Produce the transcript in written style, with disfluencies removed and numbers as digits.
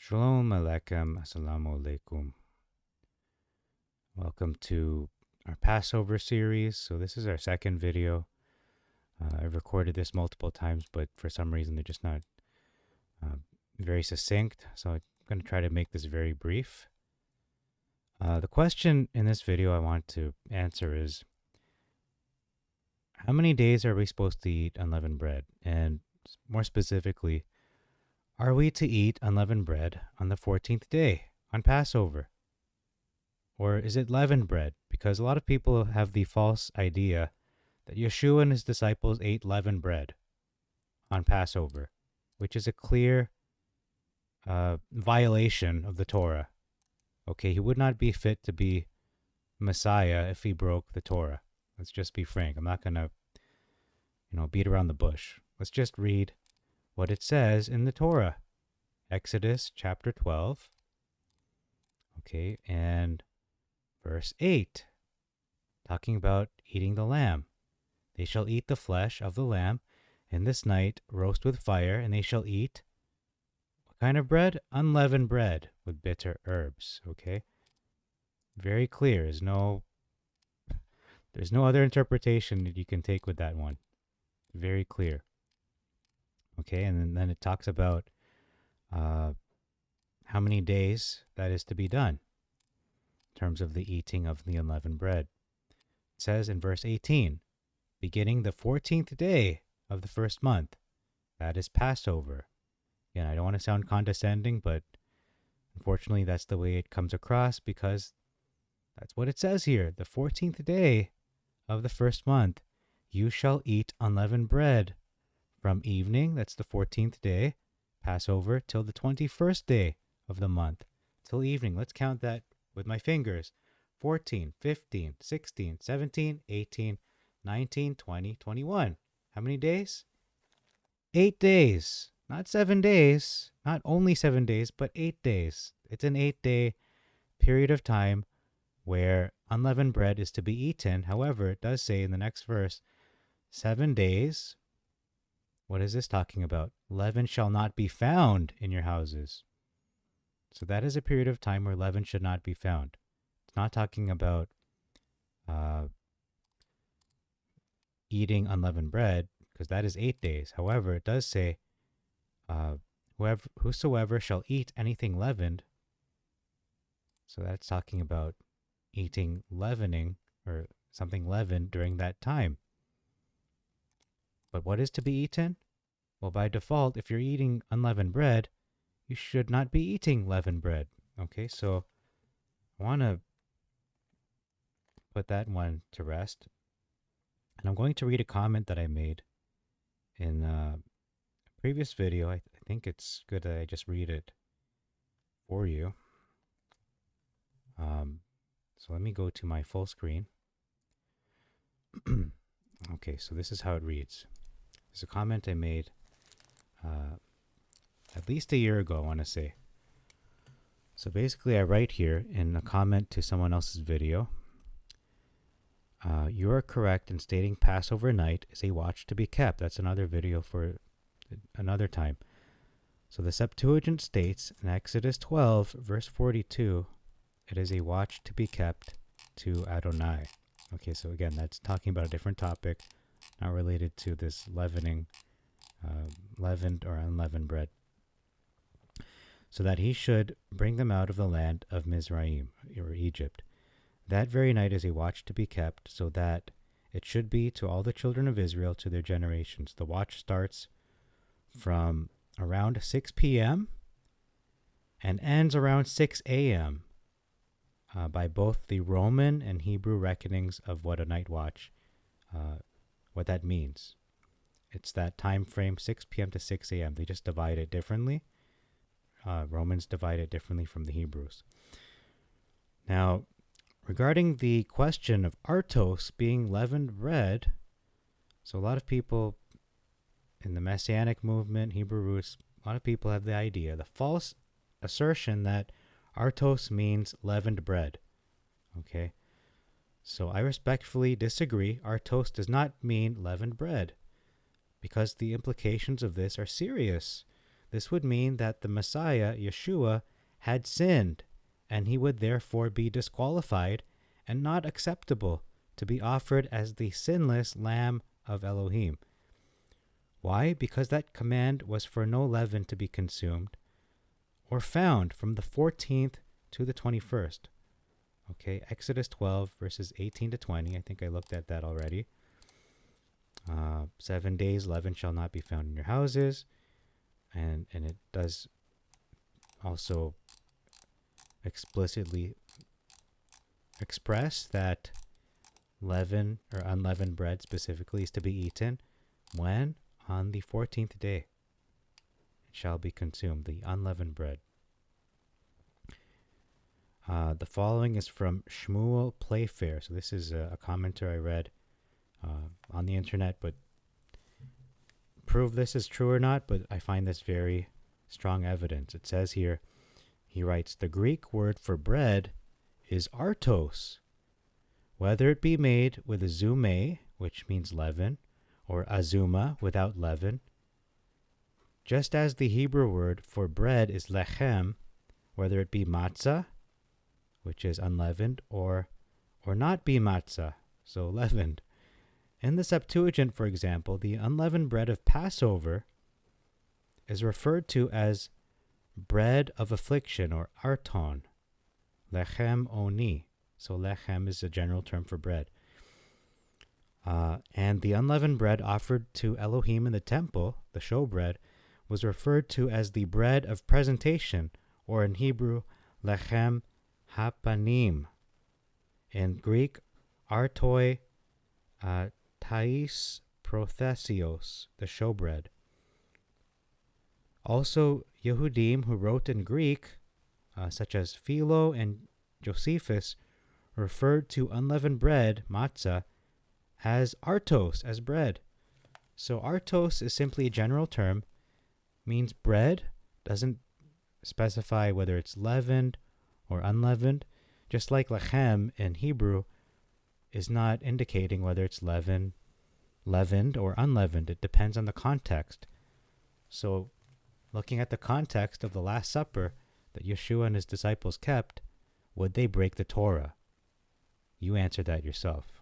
Shalom Aleichem, Assalamu Alaikum. Welcome to our Passover series. So this is our second video. I've recorded this multiple times, but for some reason they're just not very succinct. So I'm going to try to make this very brief. The question in this video I want to answer is, how many days are we supposed to eat unleavened bread? And more specifically, are we to eat unleavened bread on the 14th day, on Passover? Or is it leavened bread? Because a lot of people have the false idea that Yeshua and his disciples ate leavened bread on Passover, which is a clear violation of the Torah. Okay, he would not be fit to be Messiah if he broke the Torah. Let's just be frank. I'm not going to, beat around the bush. Let's just read what it says in the Torah. Exodus chapter 12. Okay, and verse 8, talking about eating the lamb. They shall eat the flesh of the lamb, and this night roast with fire, and they shall eat what kind of bread? Unleavened bread with bitter herbs. Okay, very clear. There's no other interpretation that you can take with that one. Very clear. Okay, and then it talks about how many days that is to be done in terms of the eating of the unleavened bread. It says in verse 18, beginning the 14th day of the first month, that is Passover. Again, I don't want to sound condescending, but unfortunately that's the way it comes across because that's what it says here. The 14th day of the first month, you shall eat unleavened bread from evening, that's the 14th day, Passover, till the 21st day of the month, till evening. Let's count that with my fingers. 14, 15, 16, 17, 18, 19, 20, 21. How many days? 8 days. Not 7 days. Not only 7 days, but 8 days. It's an 8-day period of time where unleavened bread is to be eaten. However, it does say in the next verse, 7 days. What is this talking about? Leaven shall not be found in your houses. So that is a period of time where leaven should not be found. It's not talking about eating unleavened bread, because that is 8 days. However, it does say, whosoever shall eat anything leavened. So that's talking about eating leavening or something leavened during that time. But what is to be eaten? Well, by default, if you're eating unleavened bread, you should not be eating leavened bread. Okay, so I want to put that one to rest. And I'm going to read a comment that I made in a previous video. I think it's good that I just read it for you. So let me go to my full screen. Okay, so this is how it reads. It's a comment I made at least a year ago, I want to say. So basically, I write here in a comment to someone else's video, you are correct in stating Passover night is a watch to be kept. That's another video for another time. So the Septuagint states in Exodus 12, verse 42, it is a watch to be kept to Adonai. Okay, so again, that's talking about a different topic, not related to this leavened or unleavened bread. So that he should bring them out of the land of Mizraim, or Egypt. That very night is a watch to be kept, so that it should be to all the children of Israel to their generations. The watch starts from around 6 p.m. and ends around 6 a.m. By both the Roman and Hebrew reckonings of what a night watch, what that means. It's that time frame, 6 p.m. to 6 a.m. They just divide it differently. Romans divide it differently from the Hebrews. Now, regarding the question of artos being leavened bread, so a lot of people in the Messianic movement, Hebrew roots, a lot of people have the idea, the false assertion that artos means leavened bread. Okay, so I respectfully disagree. Artos does not mean leavened bread, because the implications of this are serious. This would mean that the Messiah, Yeshua, had sinned, and he would therefore be disqualified and not acceptable to be offered as the sinless Lamb of Elohim. Why? Because that command was for no leaven to be consumed or found from the 14th to the 21st. Okay, Exodus 12, verses 18 to 20. I think I looked at that already. 7 days, leaven shall not be found in your houses. And it does also explicitly express that leaven or unleavened bread specifically is to be eaten when? On the 14th day. It shall be consumed, the unleavened bread. The following is from Shmuel Playfair. So this is a commenter I read on the internet, but prove this is true or not, but I find this very strong evidence. It says here, he writes, the Greek word for bread is artos, whether it be made with a zume, which means leaven, or azuma, without leaven, just as the Hebrew word for bread is lechem, whether it be matzah, which is unleavened, or not be matzah, so leavened. In the Septuagint, for example, the unleavened bread of Passover is referred to as bread of affliction, or arton, lechem oni. So lechem is a general term for bread. And the unleavened bread offered to Elohim in the temple, the showbread, was referred to as the bread of presentation, or in Hebrew, lechem hapanim. In Greek, artoi tais prothesios, the showbread. Also, Yehudim who wrote in Greek, such as Philo and Josephus, referred to unleavened bread, matzah, as artos, as bread. So artos is simply a general term, means bread, doesn't specify whether it's leavened or unleavened, just like lechem in Hebrew is not indicating whether it's leavened or unleavened. It depends on the context. So looking at the context of the Last Supper that Yeshua and his disciples kept, would they break the Torah? You answer that yourself.